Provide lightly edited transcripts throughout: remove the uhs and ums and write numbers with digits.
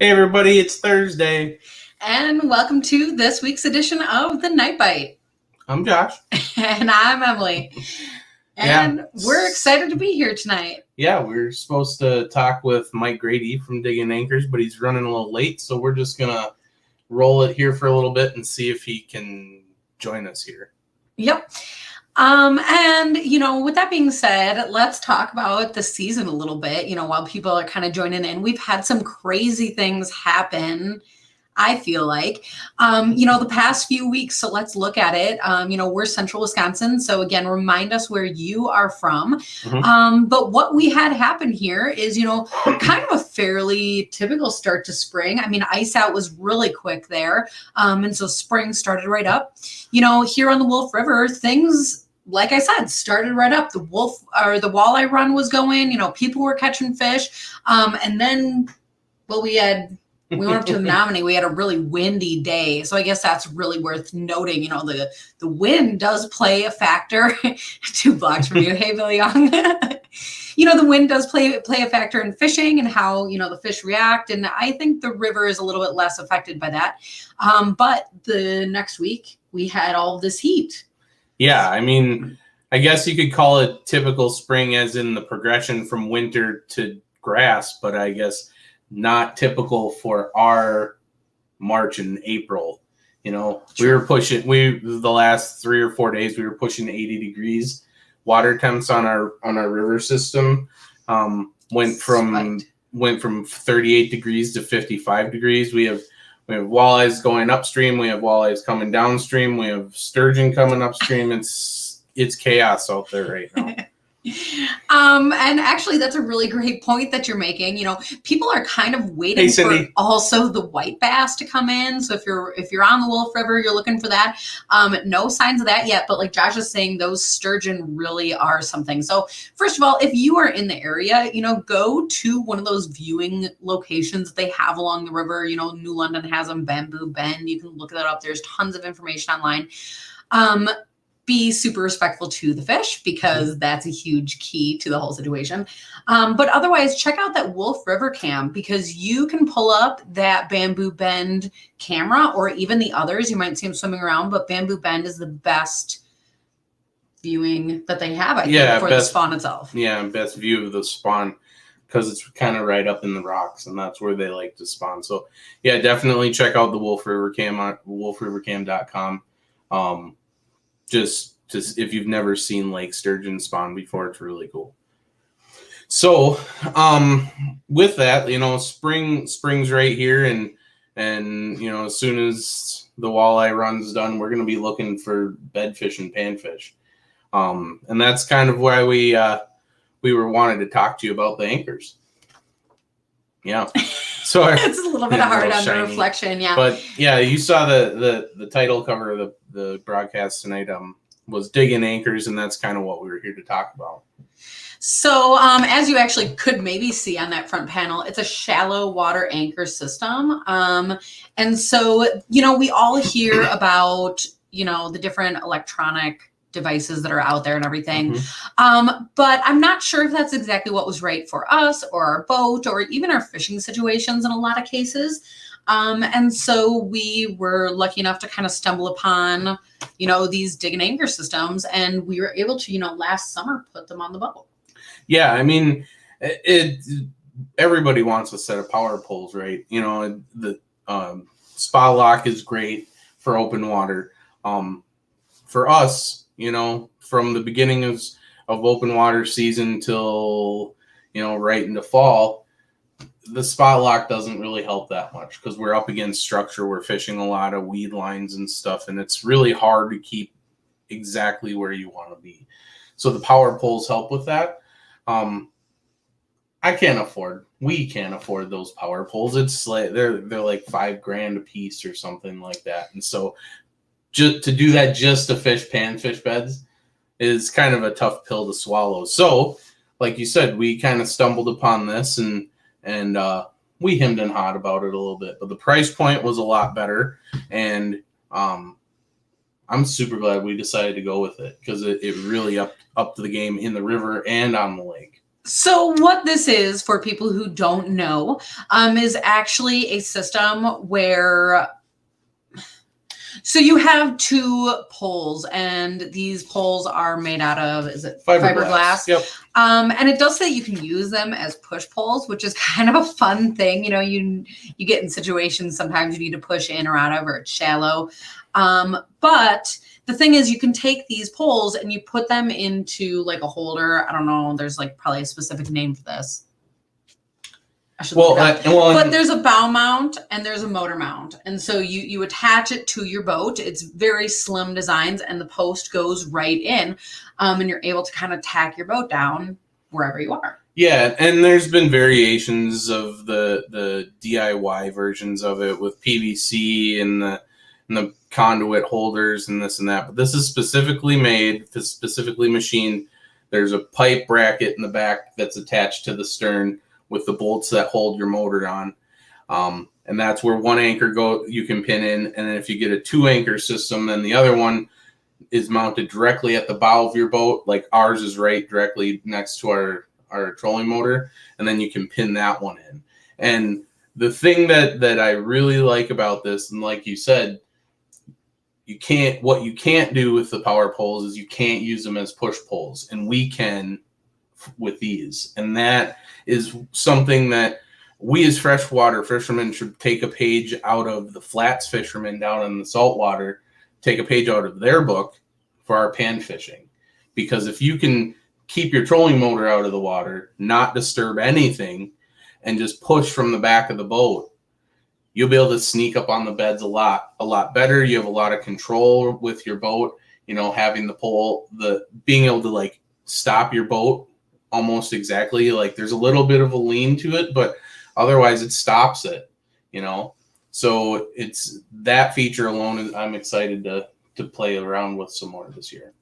Hey everybody, it's Thursday. And welcome to this week's edition of the Night Bite. I'm Josh. And I'm Emily. Yeah. And we're excited to be here tonight. Yeah, we're supposed to talk with Mike Grady from Digging Anchors, but he's running a little late, so we're just going to roll it here for a little bit and see if he can join us here. Yep. With that being said, let's talk about the season a little bit, while people are kind of joining in. We've had some crazy things happen, I feel like, the past few weeks. So let's look at it. We're central Wisconsin. So again, remind us where you are from. But what we had happen here is, kind of a fairly typical start to spring. I mean, ice out was really quick there. And so spring started right up. Here on the Wolf River, things, like I said, started right up. The walleye run was going, people were catching fish. And then, we went up to the Menominee. We had a really windy day. So I guess that's really worth noting. The wind does play a factor. 2 blocks from you. Hey, Billy Young. The wind does play a factor in fishing and how, the fish react. And I think the river is a little bit less affected by that. But the next week we had all of this heat. Yeah, I mean, I guess you could call it typical spring as in the progression from winter to grass, but I guess not typical for our March and April. We were pushing, the last 3 or 4 days, we were pushing 80 degrees. Water temps on our river system went from 38 degrees to 55 degrees. We have walleyes going upstream. We have walleyes coming downstream. We have sturgeon coming upstream. It's chaos out there right now. And actually, that's a really great point that you're making. People are kind of waiting for also the white bass to come in. So if you're on the Wolf River, you're looking for that. No signs of that yet, but like Josh is saying, those sturgeon really are something. So first of all, if you are in the area, go to one of those viewing locations that they have along the river. New London has them, Bamboo Bend. You can look that up. There's tons of information online. Be super respectful to the fish because that's a huge key to the whole situation. But otherwise, check out that Wolf River cam because you can pull up that Bamboo Bend camera or even the others. You might see them swimming around, but Bamboo Bend is the best viewing that they have, I think, for the spawn itself. Yeah, best view of the spawn because it's kind of right up in the rocks and that's where they like to spawn. So yeah, definitely check out the Wolf River cam on wolfrivercam.com. Just if you've never seen lake sturgeon spawn before, it's really cool. So with that, spring's right here, and as soon as the walleye run's done, we're going to be looking for bedfish and panfish, and that's kind of why we were wanting to talk to you about the anchors. Yeah. So it's a little bit hard on the reflection, yeah. But yeah, you saw the title cover of the broadcast tonight. Was Digging Anchors, and that's kind of what we were here to talk about. So as you actually could maybe see on that front panel, it's a shallow water anchor system. And so, we all hear about, the different electronic devices that are out there and everything. But I'm not sure if that's exactly what was right for us or our boat or even our fishing situations in a lot of cases. And so we were lucky enough to kind of stumble upon, these Digging Anchor systems, and we were able to, last summer put them on the boat. Yeah, I mean, everybody wants a set of power poles, right? The spa lock is great for open water. For us, from the beginning of open water season till, right into fall, the spot lock doesn't really help that much because we're up against structure. We're fishing a lot of weed lines and stuff, and it's really hard to keep exactly where you want to be. So the power poles help with that. We can't afford those power poles. It's like they're like $5,000 a piece or something like that. And so just to do that just to fish panfish beds is kind of a tough pill to swallow. So like you said, we kind of stumbled upon this and we hemmed and hawed about it a little bit, but the price point was a lot better, and I'm super glad we decided to go with it because it really upped the game in the river and on the lake. So what this is, for people who don't know, is actually a system where, so you have two poles, and these poles are made out of, is it fiberglass? Yep. And it does say you can use them as push poles, which is kind of a fun thing. You know, you get in situations sometimes you need to push in or out of, or it's shallow. But the thing is, you can take these poles and you put them into like a holder. I don't know. There's like probably a specific name for this. But there's a bow mount and there's a motor mount. And so you attach it to your boat. It's very slim designs, and the post goes right in, and you're able to kind of tack your boat down wherever you are. Yeah, and there's been variations of the DIY versions of it with PVC and the conduit holders and this and that. But this is specifically made, specifically machined. There's a pipe bracket in the back that's attached to the stern with the bolts that hold your motor on. And that's where one anchor you can pin in. And then if you get a 2-anchor system, then the other one is mounted directly at the bow of your boat. Like ours is right directly next to our trolling motor. And then you can pin that one in. And the thing that I really like about this, and like you said, what you can't do with the power poles is you can't use them as push poles, and we can with these. And that is something that we as freshwater fishermen should take a page out of the flats fishermen down in the saltwater, take a page out of their book for our pan fishing. Because if you can keep your trolling motor out of the water, not disturb anything, and just push from the back of the boat, you'll be able to sneak up on the beds a lot better. You have a lot of control with your boat, you know, having the pole, being able to like stop your boat almost exactly. Like there's a little bit of a lean to it, but otherwise it stops it, you know? So it's that feature alone. I'm excited to play around with some more this year.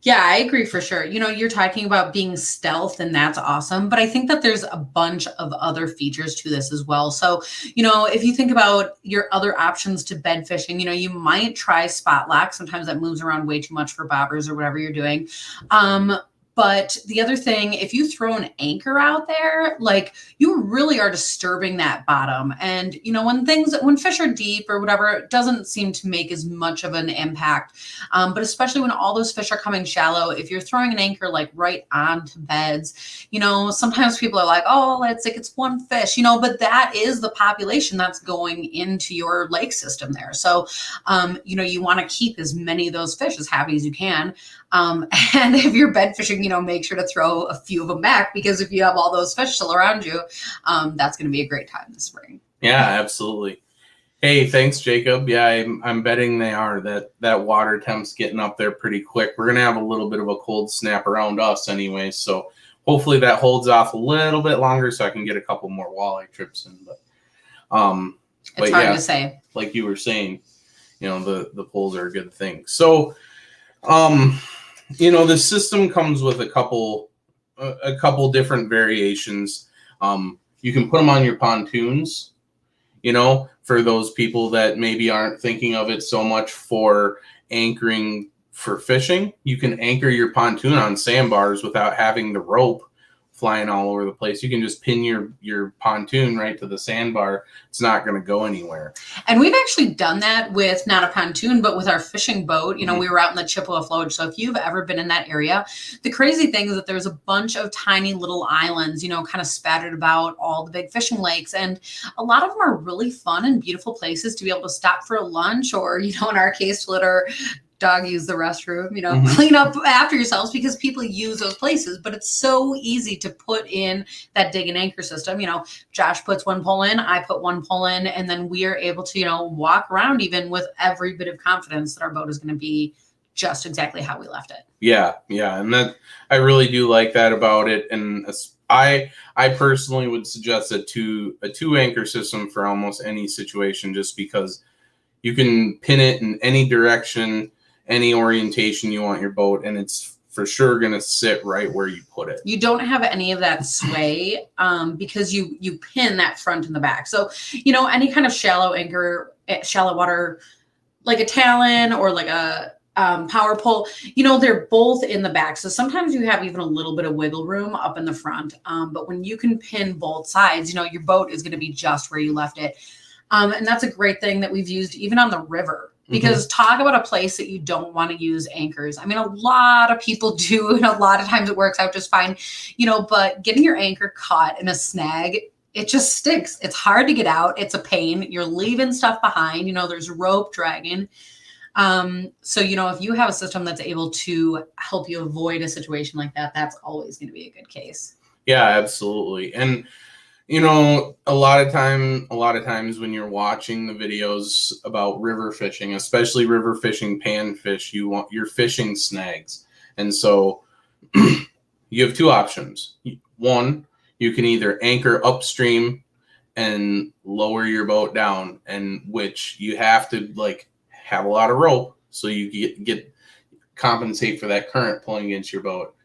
Yeah, I agree for sure. You know, you're talking about being stealth, and that's awesome. But I think that there's a bunch of other features to this as well. So, you know, if you think about your other options to bed fishing, you know, you might try spot lock. Sometimes that moves around way too much for bobbers or whatever you're doing. But the other thing, if you throw an anchor out there, like you really are disturbing that bottom. And, you know, when fish are deep or whatever, it doesn't seem to make as much of an impact. But especially when all those fish are coming shallow, if you're throwing an anchor like right onto beds, you know, sometimes people are like, oh, it's one fish, you know, but that is the population that's going into your lake system there. So, you know, you want to keep as many of those fish as happy as you can. And if you're bed fishing, you know, make sure to throw a few of them back, because if you have all those fish still around you, that's going to be a great time this spring. Yeah, absolutely. Hey, thanks, Jacob. Yeah, I'm betting they are. That water temp's getting up there pretty quick. We're going to have a little bit of a cold snap around us anyway, so hopefully that holds off a little bit longer so I can get a couple more walleye trips in. But it's hard to say. Like you were saying, you know, the poles are a good thing. So, you know, the system comes with a couple different variations. You can put them on your pontoons, you know, for those people that maybe aren't thinking of it so much for anchoring for fishing. You can anchor your pontoon on sandbars without having the rope flying all over the place. You can just pin your pontoon right to the sandbar. It's not going to go anywhere. And we've actually done that with not a pontoon, but with our fishing boat. You know, we were out in the Chippewa Flowage. So if you've ever been in that area, the crazy thing is that there's a bunch of tiny little islands, you know, kind of spattered about all the big fishing lakes. And a lot of them are really fun and beautiful places to be able to stop for a lunch, or, you know, in our case, to let our dog use the restroom, you know, clean up after yourselves, because people use those places. But it's so easy to put in that dig and anchor system. You know, Josh puts one pole in, I put one pole in, and then we are able to, you know, walk around even with every bit of confidence that our boat is going to be just exactly how we left it. Yeah. And that, I really do like that about it. And I personally would suggest a two anchor system for almost any situation, just because you can pin it in any direction, any orientation you want your boat, and it's for sure going to sit right where you put it. You don't have any of that sway because you pin that front and the back. So, you know, any kind of shallow anchor, shallow water, like a Talon or like a power pole, they're both in the back. So sometimes you have even a little bit of wiggle room up in the front. But when you can pin both sides, your boat is going to be just where you left it. And that's a great thing that we've used even on the river, because talk about a place that you don't want to use anchors. I mean, a lot of people do, and a lot of times it works out just fine, but getting your anchor caught in a snag, it just stinks. It's hard to get out. It's a pain. You're leaving stuff behind, there's rope dragging. So, if you have a system that's able to help you avoid a situation like that, that's always going to be a good case. Yeah, absolutely. And, a lot of times when you're watching the videos about river fishing, especially river fishing panfish, you're fishing snags. And so you have two options. One, you can either anchor upstream and lower your boat down, and which you have to have a lot of rope so you get compensate for that current pulling against your boat,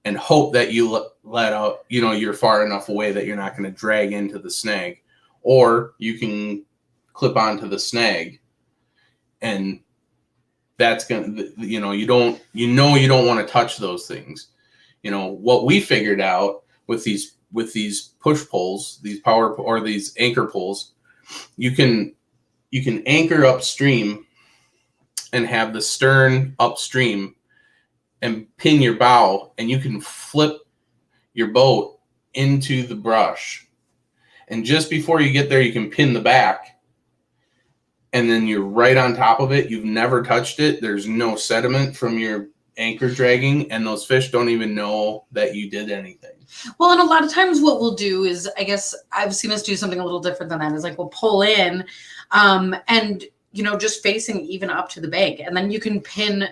and hope that you let out, you're far enough away that you're not going to drag into the snag. Or you can clip onto the snag, and that's going to, you don't want to touch those things. What we figured out with these push poles, these power or these anchor poles, you can anchor upstream and have the stern upstream and pin your bow, and you can flip your boat into the brush. And just before you get there, you can pin the back, and then you're right on top of it. You've never touched it. There's no sediment from your anchor dragging, and those fish don't even know that you did anything. Well, and a lot of times what we'll do is, I guess I've seen us do something a little different than that, is we'll pull in and, just facing even up to the bank. And then you can pin,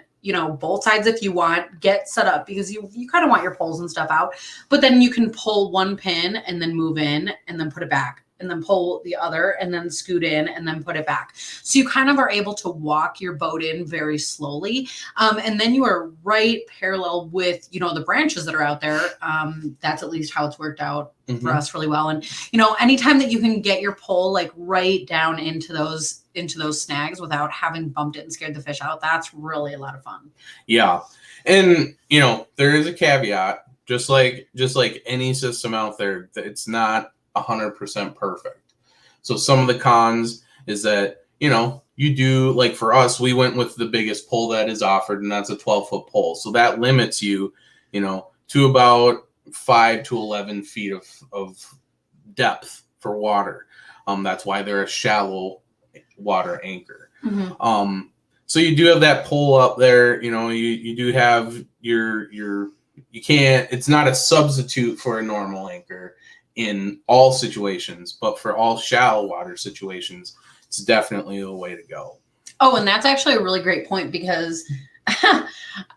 both sides if you want, get set up, because you kind of want your poles and stuff out. But then you can pull one pin and then move in and then put it back, and then pull the other and then scoot in and then put it back. So you kind of are able to walk your boat in very slowly. And then you are right parallel with, the branches that are out there. That's at least how it's worked out for us really well. And, anytime that you can get your pole right down into those snags without having bumped it and scared the fish out, that's really a lot of fun. Yeah. And, there is a caveat, just like any system out there, it's not 100% perfect. So some of the cons is that, you do, for us, we went with the biggest pole that is offered, and that's a 12-foot pole. So that limits you, to about 5 to 11 feet of depth for water. That's why they're a shallow water anchor. So you do have that pole up there, you do have it's not a substitute for a normal anchor in all situations, but for all shallow water situations, it's definitely the way to go. Oh, and that's actually a really great point, because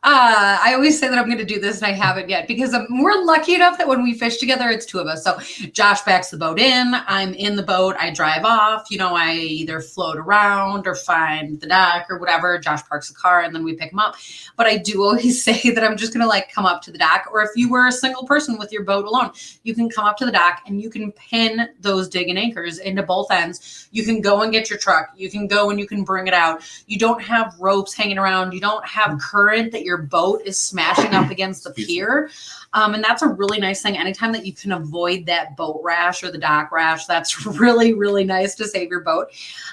I always say that I'm going to do this and I haven't yet, because we're lucky enough that when we fish together, it's two of us. So Josh backs the boat in, I'm in the boat, I drive off, I either float around or find the dock or whatever. Josh parks the car and then we pick him up. But I do always say that I'm just going to come up to the dock, or if you were a single person with your boat alone, you can come up to the dock and you can pin those digging anchors into both ends. You can go and get your truck. You can go and you can bring it out. You don't have ropes hanging around. You don't have current that your boat is smashing up against the pier. And that's a really nice thing. Anytime that you can avoid that boat rash or the dock rash, that's really, really nice to save your boat.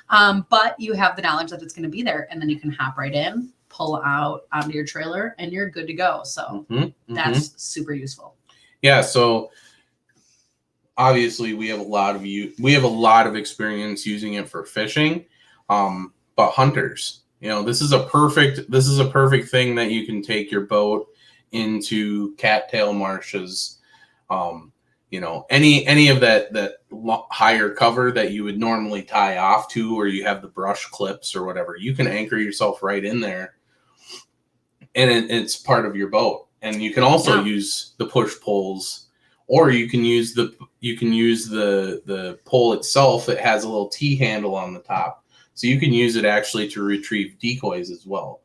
But you have the knowledge that it's going to be there, and then you can hop right in, pull out onto your trailer, and you're good to go. So that's super useful. Yeah. So obviously we have a lot of experience using it for fishing. But hunters, this is a perfect thing that you can take your boat into cattail marshes, any of that higher cover that you would normally tie off to, or you have the brush clips or whatever. You can anchor yourself right in there, and it's part of your boat. And you can also use the push poles, or you can use the pole itself. It has a little T handle on the top. So you can use it actually to retrieve decoys as well.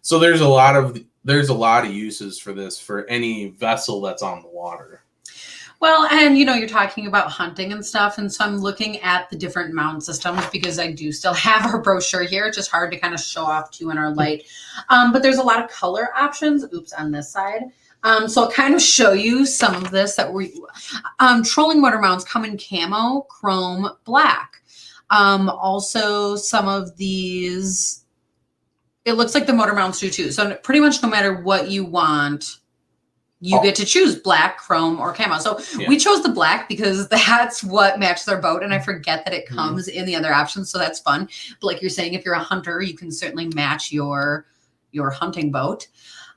So there's a lot of uses for this for any vessel that's on the water. Well, and you're talking about hunting and stuff. And so I'm looking at the different mount systems because I do still have our brochure here. It's just hard to kind of show off to you in our light. But there's a lot of color options. Oops, on this side. So I'll kind of show you some of this that trolling motor mounts come in camo, chrome, black. Also some of these, it looks like the motor mounts do too. So pretty much no matter what you want, you get to choose black, chrome, or camo. So we chose the black because that's what matches our boat. And I forget that it comes in the other options. So that's fun. But like you're saying, if you're a hunter, you can certainly match your hunting boat.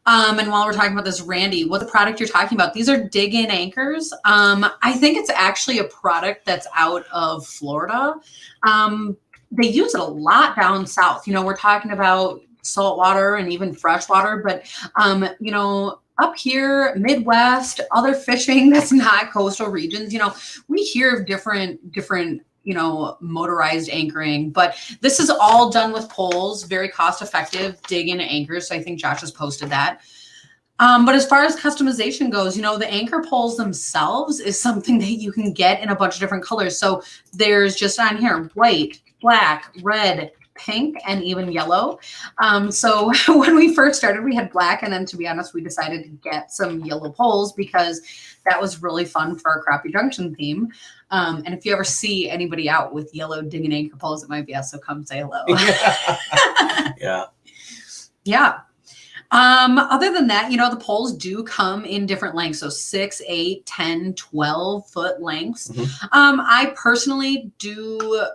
And while we're talking about this, Randy, what the product you're talking about, these are dig-in anchors. I think it's actually a product that's out of Florida. They use it a lot down south. We're talking about saltwater and even freshwater, but, up here, Midwest, other fishing that's not coastal regions, we hear of different, motorized anchoring, but this is all done with poles, very cost effective dig-in anchors. So I think Josh has posted that. But as far as customization goes, the anchor poles themselves is something that you can get in a bunch of different colors. So there's just on here, white, black, red, pink, and even yellow. So when we first started, we had black. And then to be honest, we decided to get some yellow poles because that was really fun for our Crappie Junction theme. And if you ever see anybody out with yellow dig-in anchor poles, it might be us. So come say hello. Yeah. Yeah. Other than that, the poles do come in different lengths. So 6, 8, 10, 12 foot lengths. I personally do,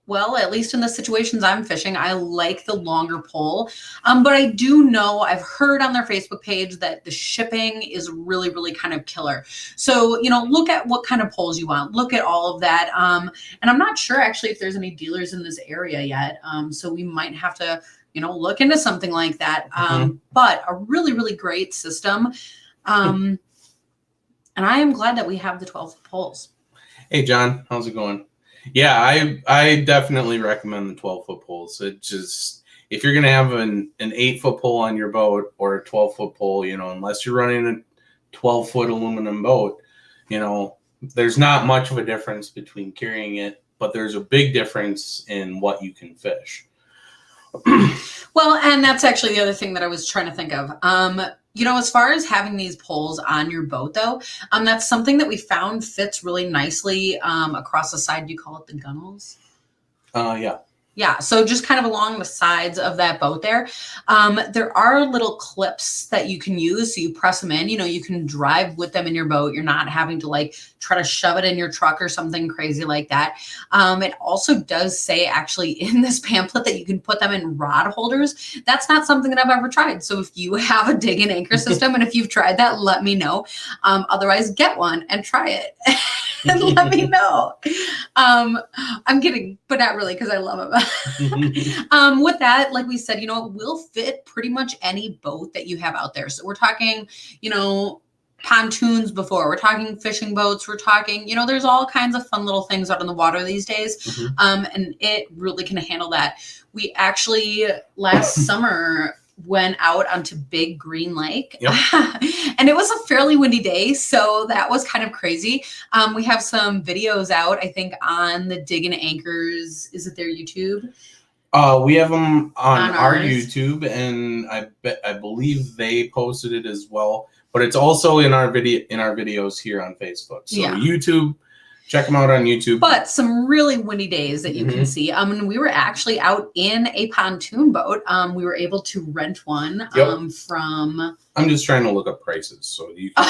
well, at least in the situations I'm fishing, I like the longer pole. But I do know, I've heard on their Facebook page that the shipping is really, really kind of killer. So, look at what kind of poles you want. Look at all of that. And I'm not sure actually if there's any dealers in this area yet. So we might have to, look into something like that. But a really, really great system. And I am glad that we have the 12 poles. Hey, John, how's it going? Yeah, I definitely recommend the 12-foot poles. It just, if you're going to have an 8-foot pole on your boat or a 12-foot pole, unless you're running a 12-foot aluminum boat, there's not much of a difference between carrying it, but there's a big difference in what you can fish. Well, and that's actually the other thing that I was trying to think of. As far as having these poles on your boat, though, that's something that we found fits really nicely across the side. Do you call it the gunnels? Yeah. Yeah, so just kind of along the sides of that boat there. There are little clips that you can use. So you press them in, you can drive with them in your boat. You're not having to try to shove it in your truck or something crazy like that. It also does say actually in this pamphlet that you can put them in rod holders. That's not something that I've ever tried. So if you have a dig-in anchor system and if you've tried that, let me know. Otherwise, get one and try it. And let me know. I'm kidding, but not really because I love them. With that, like we said, it will fit pretty much any boat that you have out there. So we're talking, pontoons before. We're talking fishing boats. We're talking, there's all kinds of fun little things out in the water these days. And it really can handle that. We actually last summer went out onto Big Green Lake. Yep. And it was a fairly windy day, so that was kind of crazy. We have some videos out, I think, on the Dig-in Anchors. Is it their YouTube? We have them on our YouTube, and I believe they posted it as well. But it's also in our videos here on Facebook. So YouTube. Check them out on YouTube. But some really windy days that you can see. And we were actually out in a pontoon boat. We were able to rent one from... I'm just trying to look up prices so you can...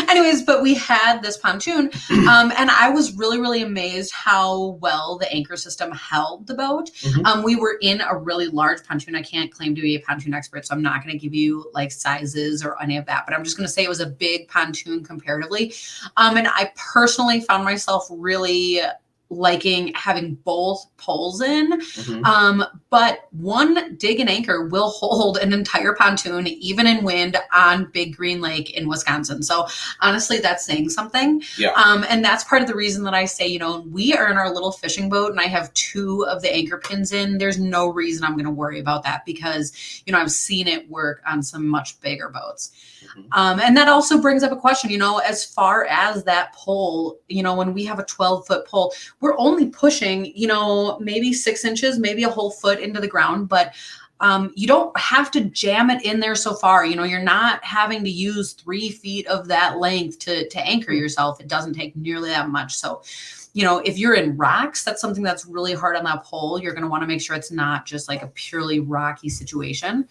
Anyways, but we had this pontoon. And I was really, really amazed how well the anchor system held the boat. We were in a really large pontoon. I can't claim to be a pontoon expert, so I'm not going to give you sizes or any of that. But I'm just going to say it was a big pontoon comparatively. And I personally found myself really liking having both poles in. Mhm. But one dig and anchor will hold an entire pontoon, even in wind, on Big Green Lake in Wisconsin. So honestly, that's saying something. Yeah. And that's part of the reason that I say, you know, we are in our little fishing boat and I have 2 of the anchor pins in. There's no reason I'm going to worry about that because, you know, I've seen it work on some much bigger boats. And that also brings up a question, you know, as far as that pole, you know, when we have a 12-foot pole, we're only pushing, you know, maybe 6 inches, maybe a whole foot into the ground, but you don't have to jam it in there so far. You know, you're not having to use 3 feet of that length to anchor yourself. It doesn't take nearly that much. So, you know, if you're in rocks, that's something that's really hard on that pole. You're going to want to make sure it's not just like a purely rocky situation.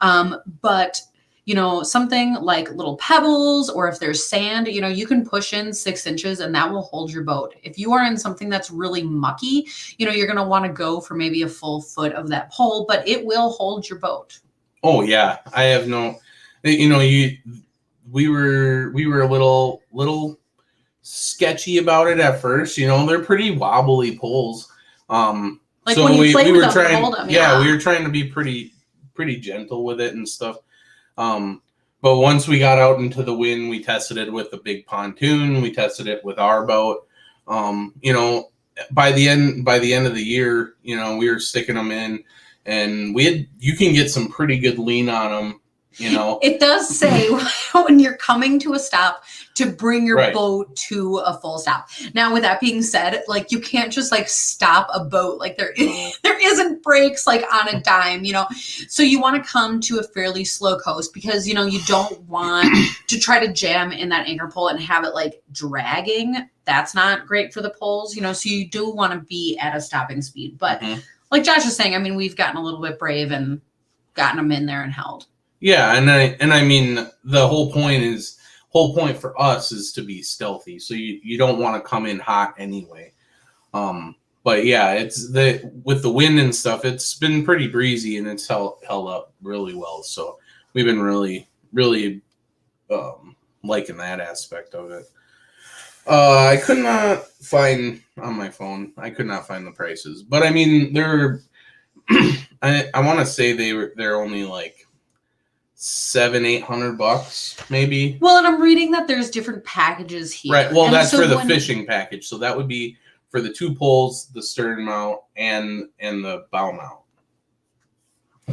But you know, something like little pebbles, or if there's sand, you know, you can push in 6 inches and that will hold your boat. If you are in something that's really mucky, you know, you're going to want to go for maybe a full foot of that pole, but it will hold your boat. Oh yeah. I have no, you know, we were a little sketchy about it at first. You know, they're pretty wobbly poles. Like So when you play we with were them, trying, hold them, yeah, we were trying to be pretty gentle with it and stuff. But once we got out into the wind, we tested it with a big pontoon. We tested it with our boat. You know, by the end of the year, you know, we were sticking them in, and you can get some pretty good lean on them. You know, it does say when you're coming to a stop to bring your boat to a full stop. Now, with that being said, like you can't just like stop a boat. Like there isn't brakes like on a dime, you know. So you want to come to a fairly slow coast because, you know, you don't want to try to jam in that anchor pole and have it like dragging. That's not great for the poles, you know. So you do want to be at a stopping speed. But like Josh was saying, I mean, we've gotten a little bit brave and gotten them in there and held. Yeah, and I mean the whole point for us is to be stealthy. So you don't want to come in hot anyway. But yeah, it's with the wind and stuff, it's been pretty breezy and it's held up really well. So we've been really liking that aspect of it. I could not find on my phone. I could not find the prices, but I mean they're. I want to say they're only like $700-800 maybe. Well, and I'm reading that there's different packages here. Right. Well, and that's so for the fishing package. So that would be for the 2 poles, the stern mount, and the bow mount.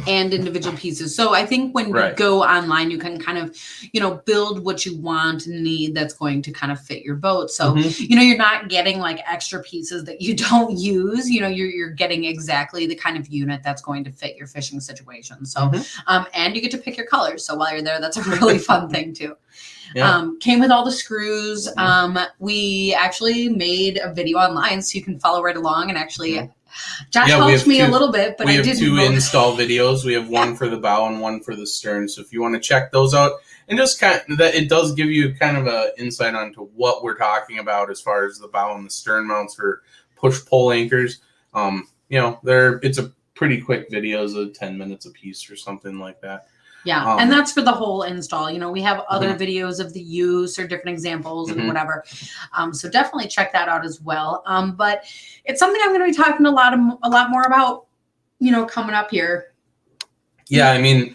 And individual pieces. So I think when you go online, you can kind of, you know, build what you want and need that's going to kind of fit your boat. So, you know, you're not getting like extra pieces that you don't use. You know, you're getting exactly the kind of unit that's going to fit your fishing situation. So, and you get to pick your colors. So while you're there, that's a really fun thing too. Yeah. Came with all the screws. We actually made a video online so you can follow right along and actually Josh helped me a little bit, but I didn't. We have 2 install videos. We have one for the bow and one for the stern. So if you want to check those out, and just kind of that, it does give you kind of an insight onto what we're talking about as far as the bow and the stern mounts for push pull anchors. You know, it's a pretty quick videos of 10 minutes a piece or something like that. Yeah, and that's for the whole install. You know, we have other videos of the use or different examples and whatever. So definitely check that out as well. But it's something I'm going to be talking a lot more about, you know, coming up here. Yeah, I mean,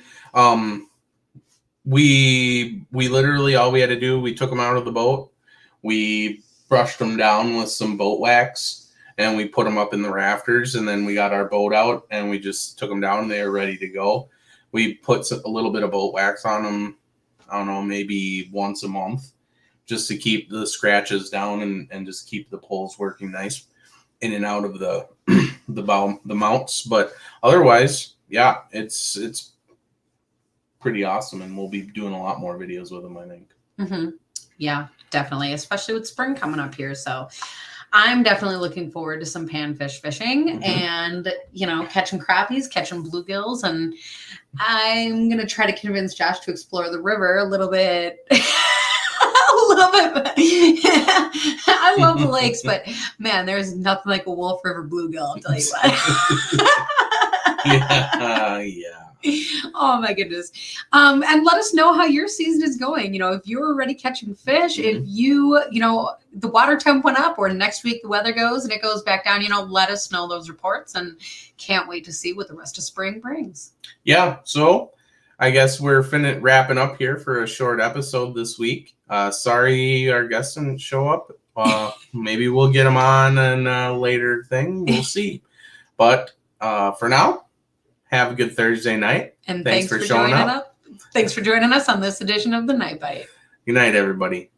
we literally all we had to do, we took them out of the boat, we brushed them down with some boat wax, and we put them up in the rafters, and then we got our boat out and we just took them down and they were ready to go. We put a little bit of boat wax on them, I don't know, maybe once a month, just to keep the scratches down and just keep the poles working nice in and out of the the mounts. But otherwise, yeah, it's pretty awesome, and we'll be doing a lot more videos with them, I think. Yeah, definitely, especially with spring coming up here. So I'm definitely looking forward to some panfish fishing and, you know, catching crappies, catching bluegills. And I'm going to try to convince Josh to explore the river a little bit. A little bit. I love the lakes, but man, there's nothing like a Wolf River bluegill, I'll tell you what. Yeah. Oh my goodness. And let us know how your season is going. If you're already catching fish, if the water temp went up or next week the weather goes and it goes back down, let us know those reports, and can't wait to see what the rest of spring brings. Yeah. So I guess we're wrapping up here for a short episode this week. Sorry our guests didn't show up. Maybe we'll get them on in a later thing. We'll see. But for now, have a good Thursday night. And thanks for showing up. Thanks for joining us on this edition of the Night Bite. Good night, everybody.